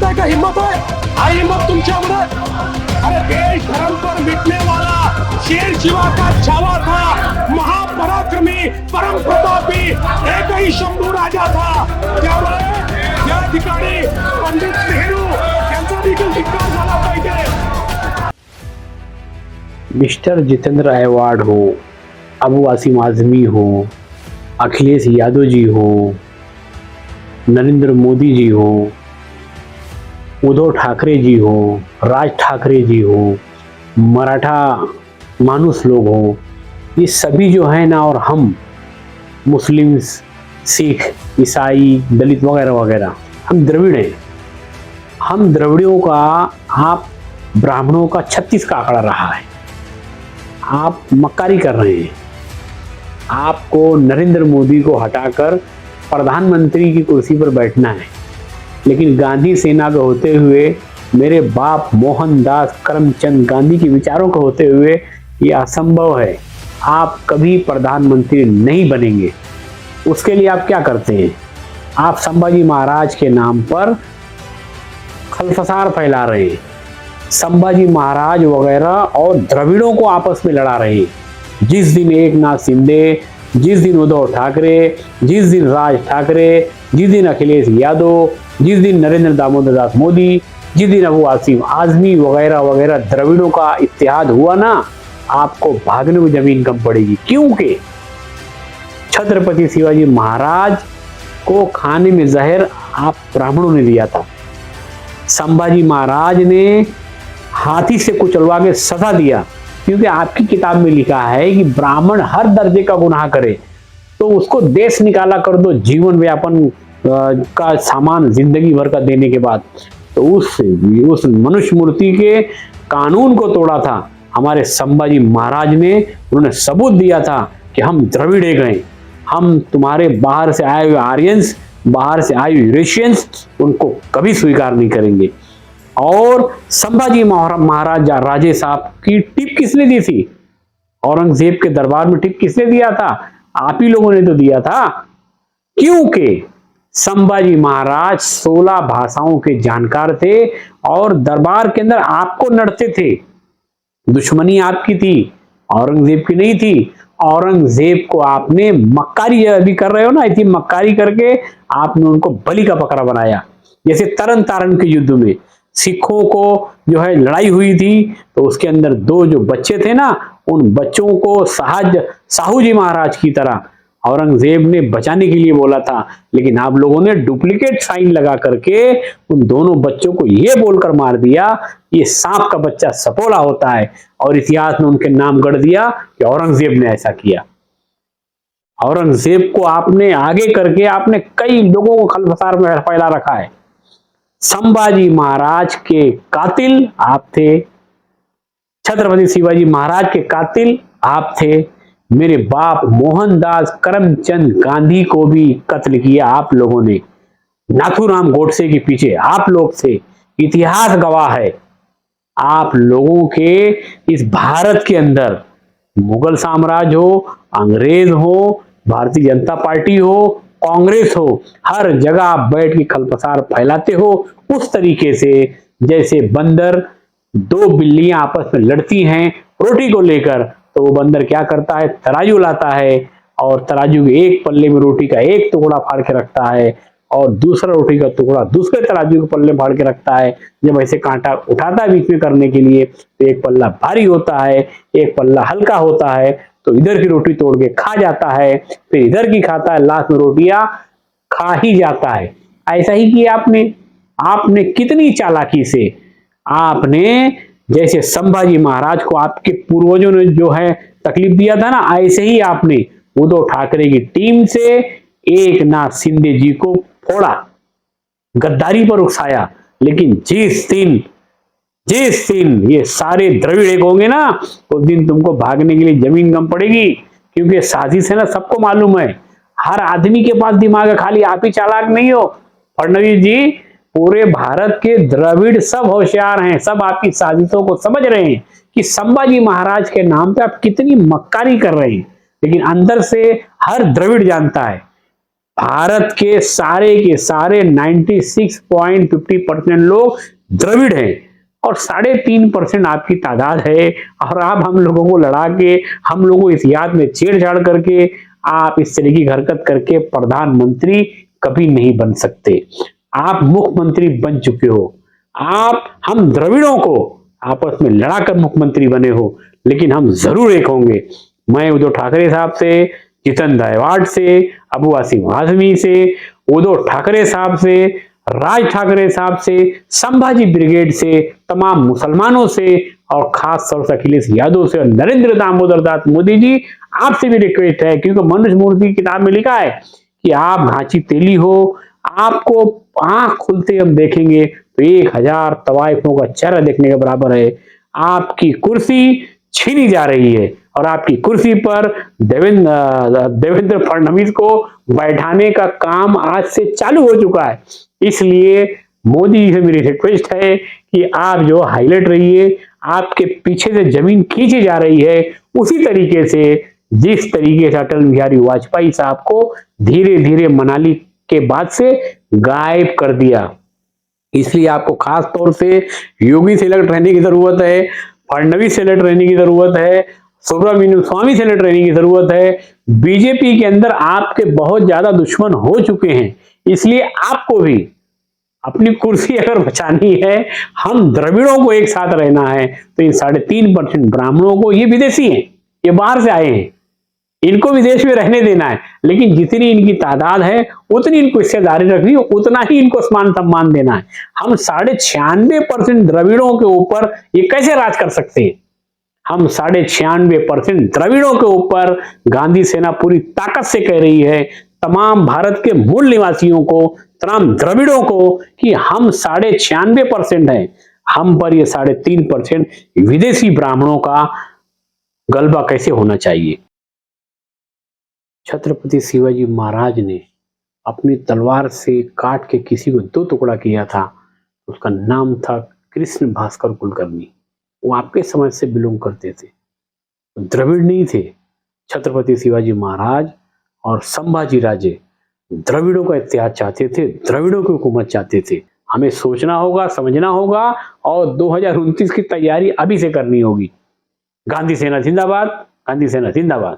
लगता है कि हिम्मत है? आई हिम्मत तुमच्यामध्ये? अरे देश धर्म पर मिटने वाला शेर शिवा का छावा था, महापराक्रमी परम प्रतापी एक ही शंभू राजा था। त्यामुळे या ठिकाणी पंडित नेहरू यांचा देखील धिक्कार झाला पाहिजे। मिस्टर जितेंद्र अवार्ड हो, अबू आसिम आजमी हो, अखिलेश यादव जी हो, नरेंद्र मोदी जी हो, उद्धव ठाकरे जी हो, राज ठाकरे जी हो, मराठा मानुस लोग हो, ये सभी जो है ना, और हम मुस्लिम, सिख, ईसाई, दलित वगैरह वगैरह, हम द्रविड़ हैं। हम द्रविड़ों का, आप ब्राह्मणों का 36 का आंकड़ा रहा है। आप मक्कारी कर रहे हैं। आपको नरेंद्र मोदी को हटाकर प्रधानमंत्री की कुर्सी पर बैठना है, लेकिन गांधी सेना के होते हुए, मेरे बाप मोहनदास करमचंद गांधी के विचारों के होते हुए ये असंभव है। आप कभी प्रधानमंत्री नहीं बनेंगे। उसके लिए आप क्या करते हैं? आप संभाजी महाराज के नाम पर खलफसार फैला रहे हैं। संभाजी महाराज वगैरह और द्रविड़ों को आपस में लड़ा रहे हैं। जिस दिन एकनाथ शिंदे, जिस दिन उद्धव ठाकरे, जिस दिन राज ठाकरे, जिस दिन अखिलेश यादव, जिस दिन नरेंद्र दामोदर दास मोदी, जिस दिन अबू आसिम आजमी वगैरह वगैरह द्रविड़ों का इत्तेहाद हुआ ना, आपको भागने में जमीन कम पड़ेगी। क्योंकि छत्रपति शिवाजी महाराज को खाने में जहर आप ब्राह्मणों ने दिया था। संभाजी महाराज ने हाथी से कुचलवा के सजा दिया, क्योंकि आपकी किताब में लिखा है कि ब्राह्मण हर दर्जे का गुनाह करे तो उसको देश निकाला कर दो, जीवन व्यापन का सामान जिंदगी भर का देने के बाद। तो उस मनुष्य मूर्ति के कानून को तोड़ा था हमारे संभाजी महाराज ने। उन्होंने सबूत दिया था कि हम द्रविड़ गए, हम तुम्हारे बाहर से आए हुए आर्यंस, बाहर से आए हुए यूरेशियंस, उनको कभी स्वीकार नहीं करेंगे। और संभाजी महाराज राजे साहब की टिप किसने दी थी? औरंगजेब के दरबार में टिप किसने दिया था? आप ही लोगों ने तो दिया था। क्योंकि संभाजी महाराज 16 भाषाओं के जानकार थे और दरबार के अंदर आपको लड़ते थे। दुश्मनी आपकी थी, औरंगजेब की नहीं थी। औरंगजेब को आपने मक्कारी अभी कर रहे हो ना, इतनी मक्कारी करके आपने उनको बलि का बकरा बनाया। जैसे तरन तारण के युद्ध में सिखों को जो है लड़ाई हुई थी, तो उसके अंदर 2 जो बच्चे थे ना, उन बच्चों को साहू जी महाराज की तरह औरंगजेब ने बचाने के लिए बोला था, लेकिन आप लोगों ने डुप्लीकेट साइन लगा करके उन दोनों बच्चों को यह बोलकर मार दिया, ये सांप का बच्चा सपोला होता है, और इतिहास में उनके नाम गढ़ दिया कि औरंगजेब ने ऐसा किया। औरंगजेब को आपने आगे करके आपने कई लोगों को खलफसार में फैला रखा है। संभाजी महाराज के कातिल आप थे, छत्रपति शिवाजी महाराज के कातिल आप थे। मेरे बाप मोहनदास करमचंद गांधी को भी कत्ल किया आप लोगों ने। नाथूराम गोडसे के पीछे आप लोग थे। इतिहास गवाह है। आप लोगों के इस भारत के अंदर मुगल साम्राज्य हो, अंग्रेज हो, भारतीय जनता पार्टी हो, कांग्रेस हो, हर जगह आप बैठ के खलफसार फैलाते हो, उस तरीके से जैसे बंदर 2 बिल्लियां आपस में लड़ती हैं रोटी को लेकर, तो वो बंदर क्या करता है, तराजू लाता है और तराजू के एक पल्ले में रोटी का एक टुकड़ा फाड़ के रखता है और दूसरा रोटी का टुकड़ा दूसरे तराजू के पल्ले फाड़ के रखता है। जब ऐसे कांटा उठाता है बीच में करने के लिए, तो एक पल्ला भारी होता है, एक पल्ला हल्का होता है, तो इधर की रोटी तोड़ के खा जाता है, फिर इधर की खाता है, लास्ट में रोटियां खा ही जाता है। ऐसा ही किया आपने कितनी चालाकी से आपने, जैसे संभाजी महाराज को आपके पूर्वजों ने जो है तकलीफ दिया था ना, ऐसे ही आपने उद्धव ठाकरे की टीम से एकनाथ शिंदे जी को फोड़ा, गद्दारी पर उकसाया। लेकिन जिस दिन ये सारे द्रविड़ एक होंगे ना, उस दिन तुमको भागने के लिए जमीन कम पड़ेगी, क्योंकि साजिश है ना, सबको मालूम है। हर आदमी के पास दिमाग है, खाली आप ही चालाक नहीं हो। फडणवीस जी, पूरे भारत के द्रविड़ सब होशियार हैं, सब आपकी साजिशों को समझ रहे हैं कि संभाजी महाराज के नाम पे आप कितनी मक्कारी कर रहे हैं। लेकिन अंदर से हर द्रविड़ जानता है भारत के सारे 96.50% लोग द्रविड़ हैं और 3.5% आपकी तादाद है। और आप हम लोगों को लड़ा के, हम लोगों को इस याद में छेड़छाड़ करके, आप इस तरह की हरकत करके प्रधानमंत्री कभी नहीं बन सकते। आप मुख्यमंत्री बन चुके हो। आप हम द्रविड़ों को आपस में लड़ाकर मुख्यमंत्री बने हो, लेकिन हम जरूर एक होंगे। मैं उद्धव ठाकरे साहब से, जितन गायकवाड़ से, अबू आसिम आजमी से, उद्धव ठाकरे साहब से, राज ठाकरे साहब से, संभाजी ब्रिगेड से, तमाम मुसलमानों से और खास तौर से अखिलेश यादव से और नरेंद्र दामोदर दास मोदी जी, आपसे भी रिक्वेस्ट है, क्योंकि मनुष्य मूर्ति की किताब में लिखा है कि आप घांची तेली हो, आपको आंख खुलते हम देखेंगे तो 1000 तवाइफों का चेहरा देखने के बराबर है। आपकी कुर्सी छीनी जा रही है और आपकी कुर्सी पर देवेंद्र फडणवीस को बैठाने का काम आज से चालू हो चुका है। इसलिए मोदी जी से मेरी रिक्वेस्ट है कि आप जो हाईलाइट रहिए, आपके पीछे से जमीन खींची जा रही है, उसी तरीके से जिस तरीके से अटल बिहारी वाजपेयी साहब को धीरे धीरे मनाली के बाद से गायब कर दिया। इसलिए आपको खास तौर से योगी से अलग रहने की जरूरत है, फडणवीस से अलग रहने की जरूरत है, सुब्रमण्यम स्वामी से अलग रहने की जरूरत है। बीजेपी के अंदर आपके बहुत ज्यादा दुश्मन हो चुके हैं, इसलिए आपको भी अपनी कुर्सी अगर बचानी है, हम द्रविड़ों को एक साथ रहना है, तो इन 3.5% ब्राह्मणों को, ये विदेशी हैं, ये बाहर से आए हैं, इनको विदेश में रहने देना है, लेकिन जितनी इनकी तादाद है उतनी इनको हिस्सेदारी रखनी है, उतना ही इनको मान सम्मान देना है। हम 96% द्रविड़ों के ऊपर ये कैसे राज कर सकते हैं? हम 96% द्रविड़ों के ऊपर गांधी सेना पूरी ताकत से कह रही है, तमाम भारत के मूल निवासियों को, तमाम द्रविड़ों को, कि हम 96% हैं, हम पर ये 3.5% विदेशी ब्राह्मणों का गलबा कैसे होना चाहिए। छत्रपति शिवाजी महाराज ने अपनी तलवार से काट के किसी को 2 टुकड़ा किया था, उसका नाम था कृष्ण भास्कर कुलकर्णी। वो आपके समाज से बिलोंग करते थे, द्रविड़ नहीं थे। छत्रपति शिवाजी महाराज और संभाजी राजे द्रविड़ों का इतिहास चाहते थे, द्रविड़ों की हुकूमत चाहते थे। हमें सोचना होगा, समझना होगा और 2029 की तैयारी अभी से करनी होगी। गांधी सेना जिंदाबाद, गांधी सेना जिंदाबाद।